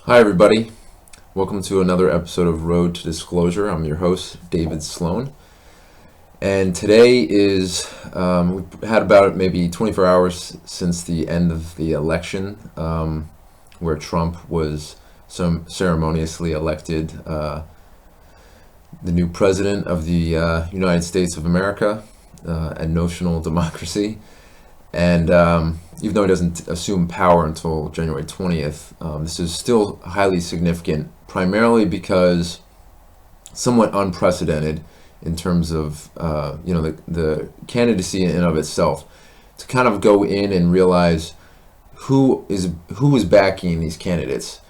Hi, everybody. Welcome to another episode of Road to Disclosure. I'm your host, David Sloan. And today is, we've had about maybe 24 hours since the end of the election, where Trump was ceremoniously elected the new president of the United States of America, a notional democracy. And even though he doesn't assume power until January 20th, this is still highly significant, primarily because somewhat unprecedented in terms of the candidacy in and of itself. To kind of go in and realize who is backing these candidates.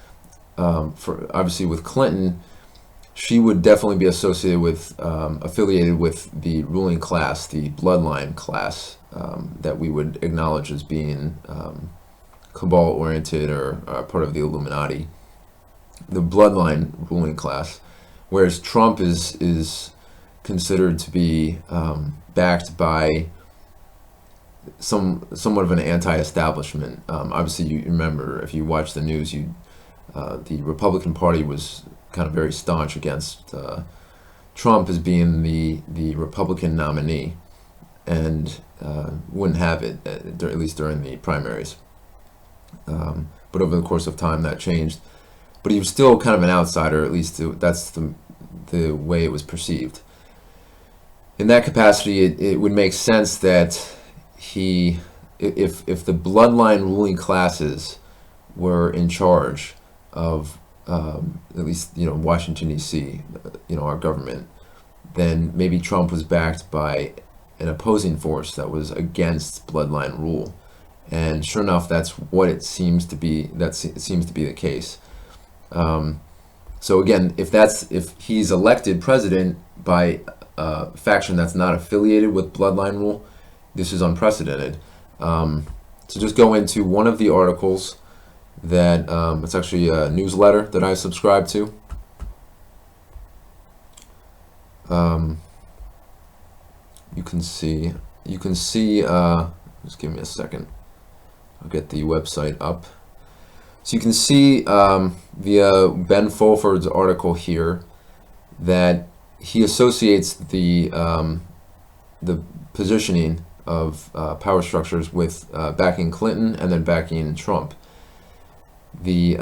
For obviously with Clinton, she would definitely be associated with, affiliated with the ruling class, the Bloodline class, that we would acknowledge as being cabal-oriented or part of the Illuminati, the Bloodline ruling class, whereas Trump is considered to be backed by somewhat of an anti-establishment. Obviously, you remember, if you watch the news, the Republican Party was kind of very staunch against Trump as being the Republican nominee, and wouldn't have it, at least during the primaries. But over the course of time, that changed. But he was still kind of an outsider, at least that's the way it was perceived. In that capacity, it would make sense that if the Bloodline ruling classes were in charge of at least Washington D.C., our government, then maybe Trump was backed by an opposing force that was against Bloodline rule, and sure enough, that's what it seems to be. It seems to be the case. So again, if he's elected president by a faction that's not affiliated with Bloodline rule, this is unprecedented. So just go into one of the articles that it's actually a newsletter that I subscribe to. You can see just give me a second, I'll get the website up. So you can see via Ben Fulford's article here that he associates the positioning of power structures with backing Clinton and then backing Trump. The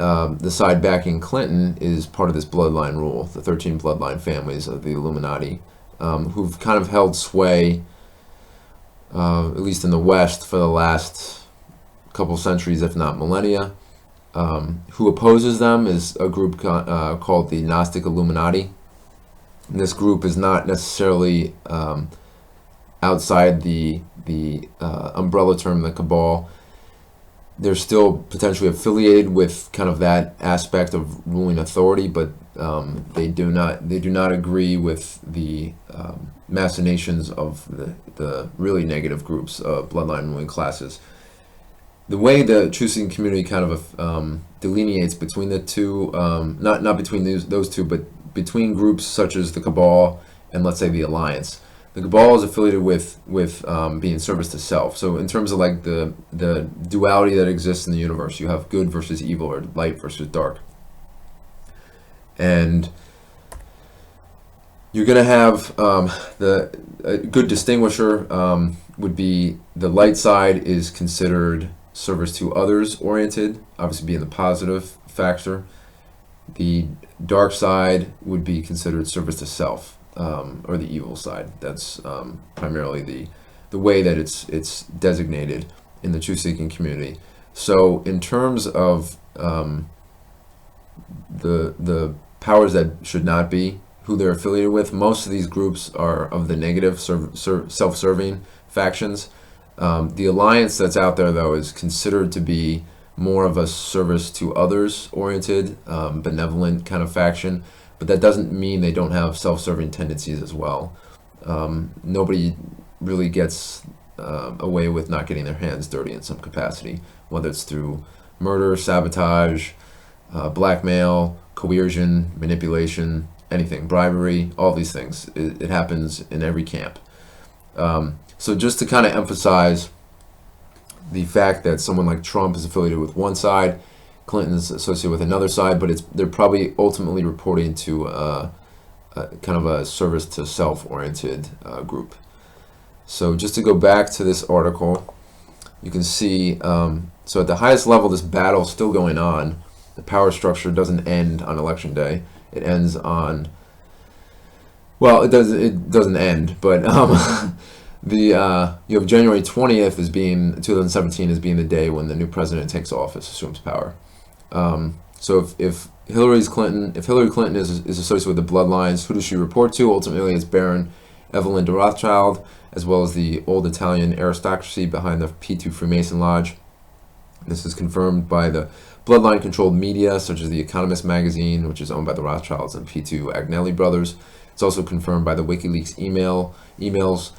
side backing Clinton is part of this bloodline rule, the 13 bloodline families of the Illuminati, who've kind of held sway, at least in the West, for the last couple centuries, if not millennia. Who opposes them is a group called the Gnostic Illuminati. And this group is not necessarily outside the umbrella term, the cabal. They're still potentially affiliated with kind of that aspect of ruling authority, but they do not agree with the machinations of the really negative groups of bloodline ruling classes. The way the truth-seeking community kind of delineates between the two, not between those two, but between groups such as the cabal and, let's say, the alliance. The cabal is affiliated with being service to self. So in terms of like the duality that exists in the universe, you have good versus evil, or light versus dark. And you're going to have a good distinguisher would be the light side is considered service to others oriented, obviously being the positive factor. The dark side would be considered service to self. Or the evil side. That's primarily the way that it's designated in the truth-seeking community. So in terms of the powers that should not be, who they're affiliated with, most of these groups are of the negative self-serving factions. The alliance that's out there, though, is considered to be more of a service to others oriented, benevolent kind of faction. But that doesn't mean they don't have self-serving tendencies as well. Nobody really gets away with not getting their hands dirty in some capacity, whether it's through murder, sabotage, blackmail, coercion, manipulation, anything, bribery, all these things. It happens in every camp. So just to kind of emphasize the fact that someone like Trump is affiliated with one side, Clinton's associated with another side, but they're probably ultimately reporting to kind of a service to self-oriented group. So just to go back to this article, you can see, so at the highest level, this battle is still going on. The power structure doesn't end on election day. It ends on, well, it doesn't end, but you have January 20th as being 2017 as being the day when the new president takes office, assumes power. So if Hillary Clinton is associated with the bloodlines, who does she report to? Ultimately, it's Baron Evelyn de Rothschild, as well as the old Italian aristocracy behind the P2 Freemason Lodge. This is confirmed by the bloodline-controlled media, such as The Economist magazine, which is owned by the Rothschilds and P2 Agnelli brothers. It's also confirmed by the WikiLeaks emails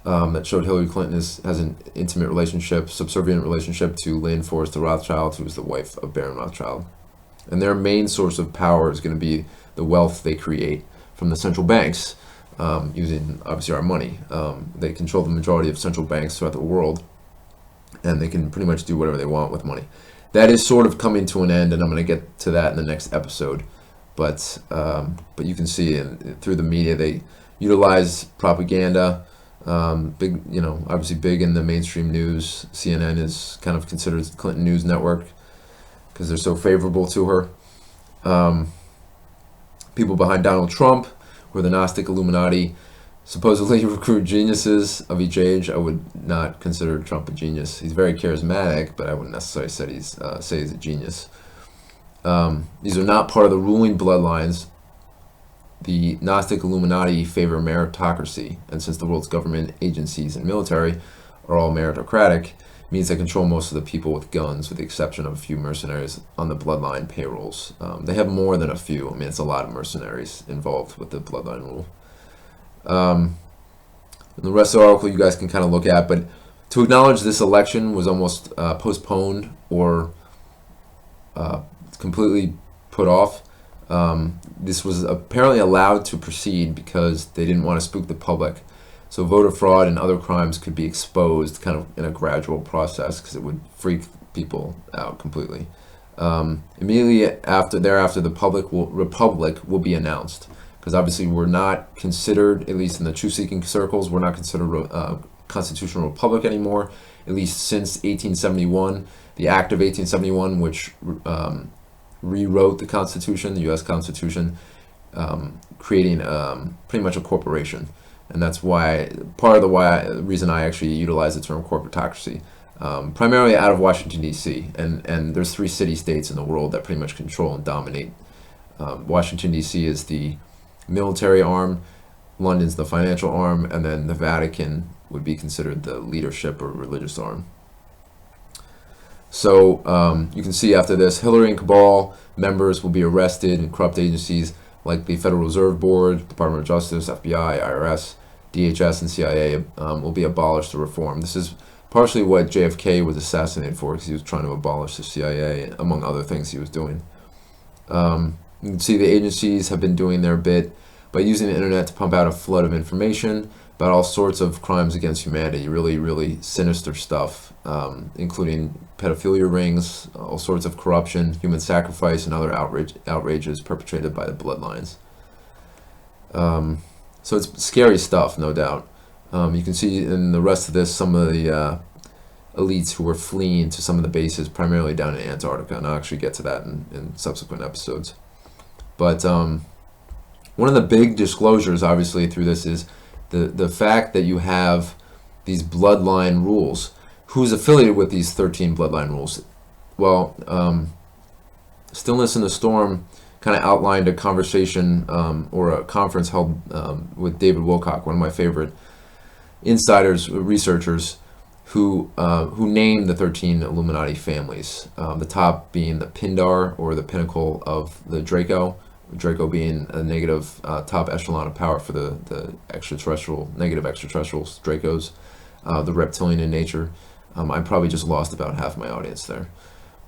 that showed Hillary Clinton has an intimate relationship, subservient relationship to Lynn Forrest Rothschild, who is the wife of Baron Rothschild. And their main source of power is going to be the wealth they create from the central banks, using, obviously, our money. They control the majority of central banks throughout the world, and they can pretty much do whatever they want with money. That is sort of coming to an end, and I'm going to get to that in the next episode. But you can see through the media, they utilize propaganda. Big, obviously big in the mainstream news. CNN is kind of considered the Clinton news network because they're so favorable to her. People behind Donald Trump, who are the Gnostic Illuminati, supposedly recruit geniuses of each age. I would not consider Trump a genius. He's very charismatic, but I wouldn't necessarily say he's a genius. These are not part of the ruling bloodlines. The Gnostic Illuminati favor meritocracy, and since the world's government agencies and military are all meritocratic, it means they control most of the people with guns, with the exception of a few mercenaries on the bloodline payrolls. They have more than a few. I mean, it's a lot of mercenaries involved with the bloodline rule. And the rest of the article you guys can kind of look at, but to acknowledge this election was almost postponed or completely put off. This was apparently allowed to proceed because they didn't want to spook the public. So voter fraud and other crimes could be exposed kind of in a gradual process because it would freak people out completely. Immediately thereafter, the republic will be announced, because obviously we're not considered, at least in the truth-seeking circles, we're not considered a constitutional republic anymore, at least since 1871, the Act of 1871, which rewrote the Constitution, the U.S. Constitution, creating pretty much a corporation. And that's why, part of the reason I actually utilize the term corporatocracy, primarily out of Washington, D.C. And there's 3 city-states in the world that pretty much control and dominate. Washington, D.C. is the military arm, London's the financial arm, and then the Vatican would be considered the leadership or religious arm. So you can see after this, Hillary and cabal members will be arrested, and corrupt agencies like the Federal Reserve Board, Department of Justice, FBI, IRS, DHS, and CIA will be abolished or reformed. This is partially what JFK was assassinated for, because he was trying to abolish the CIA, among other things he was doing. You can see the agencies have been doing their bit by using the internet to pump out a flood of information about all sorts of crimes against humanity, really, really sinister stuff, including pedophilia rings, all sorts of corruption, human sacrifice, and other outrages perpetrated by the bloodlines. So it's scary stuff, no doubt. You can see in the rest of this some of the elites who were fleeing to some of the bases, primarily down in Antarctica, and I'll actually get to that in subsequent episodes. But one of the big disclosures, obviously, through this is the fact that you have these bloodline rules. Who's affiliated with these 13 bloodline rules? Well, Stillness in the Storm kind of outlined a conversation or a conference held with David Wilcock, one of my favorite insiders, researchers, who named the 13 Illuminati families. The top being the Pindar, or the pinnacle of the Draco. Draco being a negative top echelon of power for the negative extraterrestrials, Dracos, the reptilian in nature. I probably just lost about half my audience there.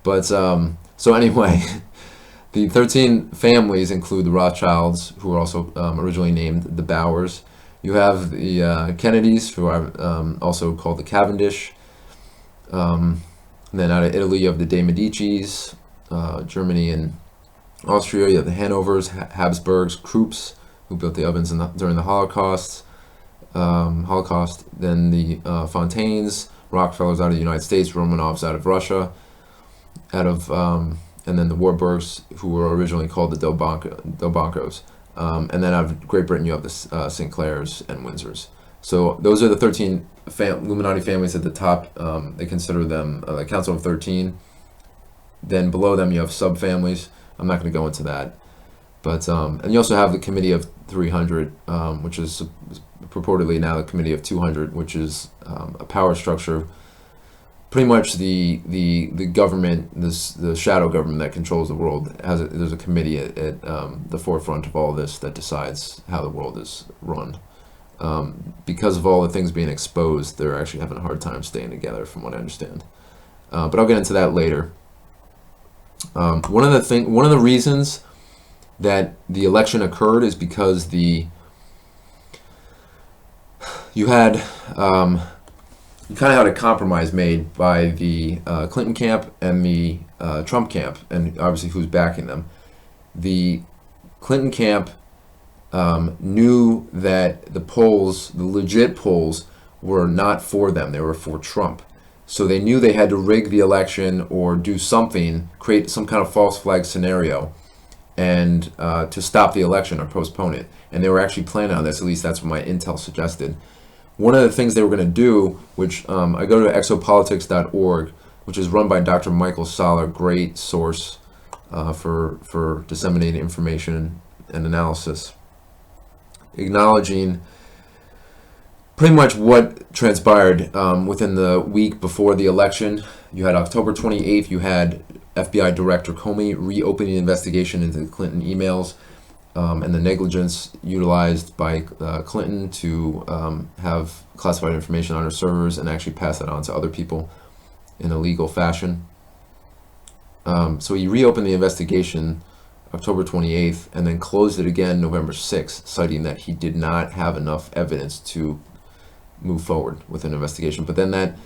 But so anyway, the 13 families include the Rothschilds, who are also originally named the Bowers. You have the Kennedys, who are also called the Cavendish. And then out of Italy, you have the De Medicis, Germany and Austria. You have the Hanovers, Habsburgs, Krupps, who built the ovens during the Holocaust. Then the Fontaines, Rockefellers out of the United States, Romanovs out of Russia, and then the Warburgs, who were originally called the Delbancos. And then out of Great Britain, you have the Sinclairs and Windsors. So those are the 13 Illuminati families at the top. They consider them the Council of 13. Then below them, you have subfamilies. I'm not going to go into that. But and you also have the Committee of 300, which is purportedly now the Committee of 200, which is a power structure, pretty much the government, the shadow government that controls the world. There's a committee at the forefront of all this that decides how the world is run. Because of all the things being exposed, they're actually having a hard time staying together, from what I understand. But I'll get into that later. One of the reasons that the election occurred is because you kind of had a compromise made by the Clinton camp and the Trump camp, and obviously who's backing them. The Clinton camp knew that the polls, the legit polls, were not for them. They were for Trump. So they knew they had to rig the election or do something, create some kind of false flag scenario, and to stop the election or postpone it. And they were actually planning on this. At least that's what my intel suggested. One of the things they were going to do, which I go to exopolitics.org, which is run by Dr. Michael Salla, great source for disseminating information and analysis, acknowledging pretty much what transpired within the week before the election. You had October 28th, you had FBI Director Comey reopening the investigation into the Clinton emails and the negligence utilized by Clinton to have classified information on her servers and actually pass that on to other people in a legal fashion. So he reopened the investigation October 28th and then closed it again November 6th, citing that he did not have enough evidence to move forward with an investigation. But then that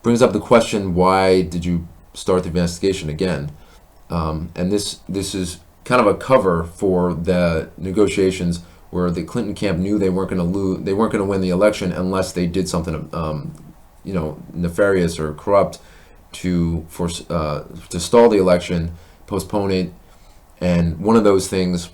brings up the question, why did you start the investigation again? And this is kind of a cover for the negotiations where the Clinton camp knew they weren't going to win the election unless they did something nefarious or corrupt to stall the election, postpone it. And one of those things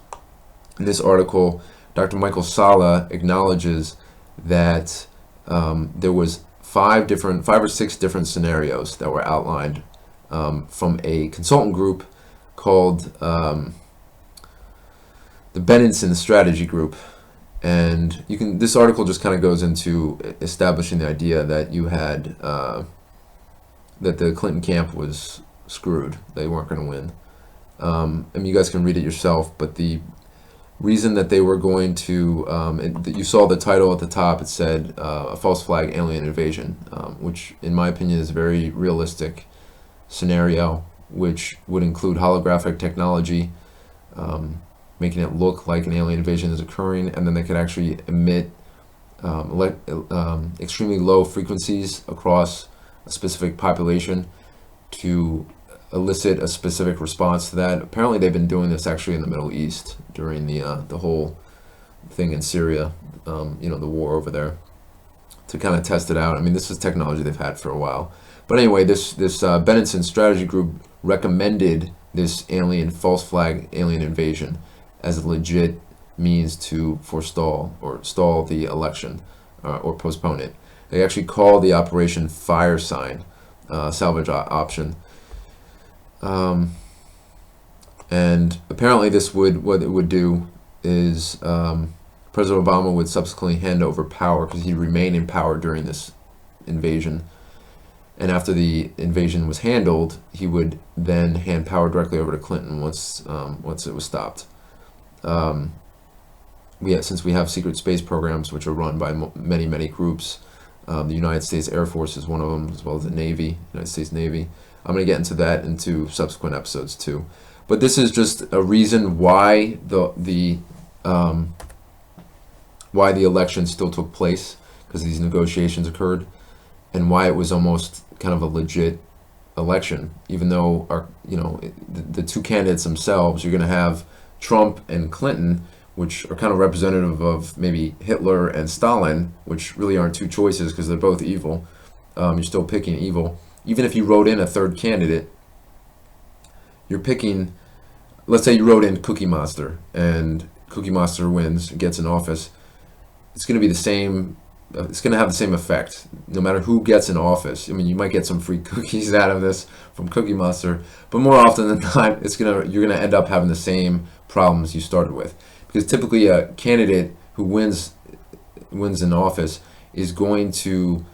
in this article, Dr. Michael Salla acknowledges that there was five or six different scenarios that were outlined from a consultant group called the Benenson Strategy Group. And this article just kind of goes into establishing the idea that you had that the Clinton camp was screwed. They weren't going to win. I mean, you guys can read it yourself, but the reason that they were going to, you saw the title at the top, it said a false flag alien invasion, which in my opinion is a very realistic scenario, which would include holographic technology, making it look like an alien invasion is occurring, and then they could actually emit extremely low frequencies across a specific population to elicit a specific response to that. Apparently they've been doing this actually in the Middle East during the whole thing in Syria, the war over there, to kind of test it out. I mean, this is technology they've had for a while. But anyway, this Benenson Strategy Group recommended this false flag alien invasion as a legit means to forestall or stall the election or postpone it. They actually call the operation Fire Sign, salvage option. And apparently what it would do is President Obama would subsequently hand over power, because he'd remain in power during this invasion. And after the invasion was handled, he would then hand power directly over to Clinton once it was stopped. Since we have secret space programs which are run by many groups, the United States Air Force is one of them, as well as the Navy, United States Navy. I'm going to get into that into subsequent episodes too. But this is just a reason why the election still took place, because these negotiations occurred, and why it was almost kind of a legit election, even though the two candidates themselves, you're going to have Trump and Clinton, which are kind of representative of maybe Hitler and Stalin, which really aren't two choices because they're both evil. You're still picking evil. Even if you wrote in a third candidate, you're picking, let's say you wrote in Cookie Monster and Cookie Monster wins, gets in office. It's going to be the same. It's going to have the same effect no matter who gets in office. I mean, you might get some free cookies out of this from Cookie Monster, but more often than not, you're going to end up having the same problems you started with. Because typically a candidate who wins in office is going to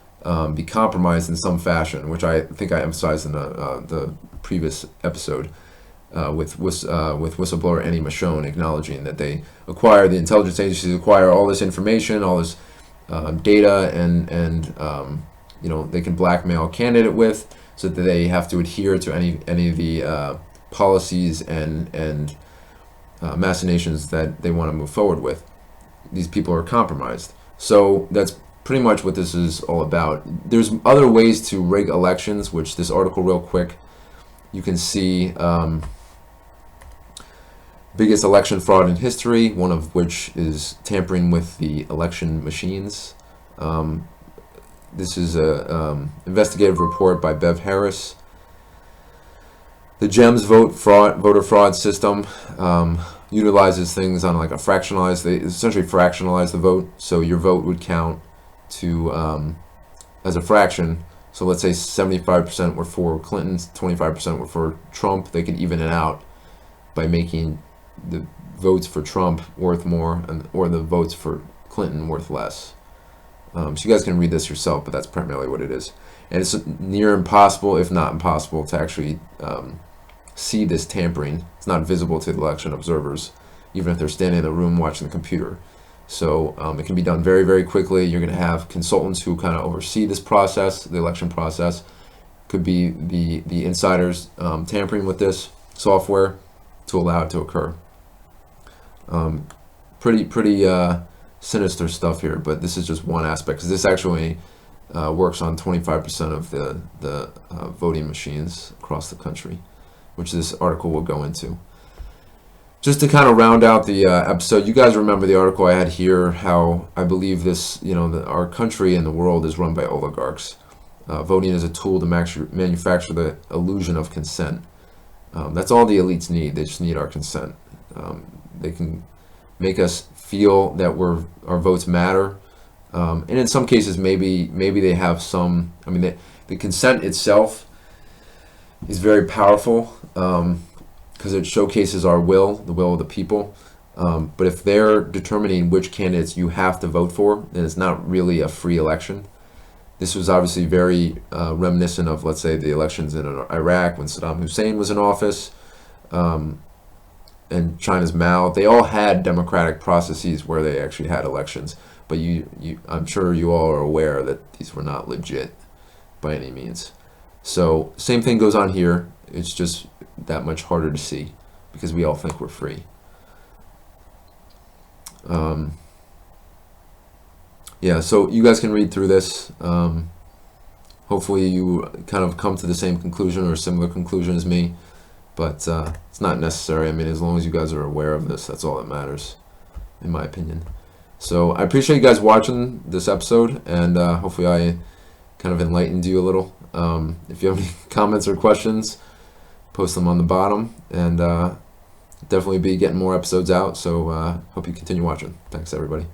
be compromised in some fashion, which I think I emphasized in the previous episode with whistleblower Annie Michonne, acknowledging that the intelligence agencies acquire all this information, all this data, and they can blackmail a candidate with, so that they have to adhere to any of the policies and machinations that they want to move forward with. These people are compromised. So that's pretty much what this is all about. There's other ways to rig elections, which this article, real quick, you can see biggest election fraud in history, one of which is tampering with the election machines. This is a investigative report by Bev Harris. The GEMS voter fraud system utilizes things on like they essentially fractionalize the vote, so your vote would count to as a fraction. So let's say 75% were for Clinton, 25% were for Trump. They could even it out by making the votes for Trump worth more or the votes for Clinton worth less. So you guys can read this yourself, but that's primarily what it is. And it's near impossible, if not impossible, to actually see this tampering. It's not visible to the election observers, even if they're standing in the room watching the computer. So it can be done very, very quickly. You're going to have consultants who kind of oversee this process, the election process. Could be the insiders tampering with this software to allow it to occur. Pretty sinister stuff here, but this is just one aspect, because this actually works on 25% of the voting machines across the country, which this article will go into. Just to kind of round out the episode, you guys remember the article I had here, how I believe this, our country and the world is run by oligarchs. Voting is a tool to manufacture the illusion of consent. That's all the elites need. They just need our consent. They can make us feel that our votes matter, and in some cases maybe they have some. I mean, the consent itself is very powerful because it showcases the will of the people. But if they're determining which candidates you have to vote for, then it's not really a free election. This was obviously very reminiscent of, let's say, the elections in Iraq when Saddam Hussein was in office, and China's Mao. They all had democratic processes where they actually had elections. But I'm sure you all are aware that these were not legit by any means. So same thing goes on here. It's just that much harder to see because we all think we're free. Yeah, so you guys can read through this. Hopefully you kind of come to the same conclusion or a similar conclusion as me, but it's not necessary. I mean, as long as you guys are aware of this, that's all that matters, in my opinion. So I appreciate you guys watching this episode, and hopefully I kind of enlightened you a little. If you have any comments or questions, post them on the bottom, and definitely be getting more episodes out, so hope you continue watching. Thanks, everybody.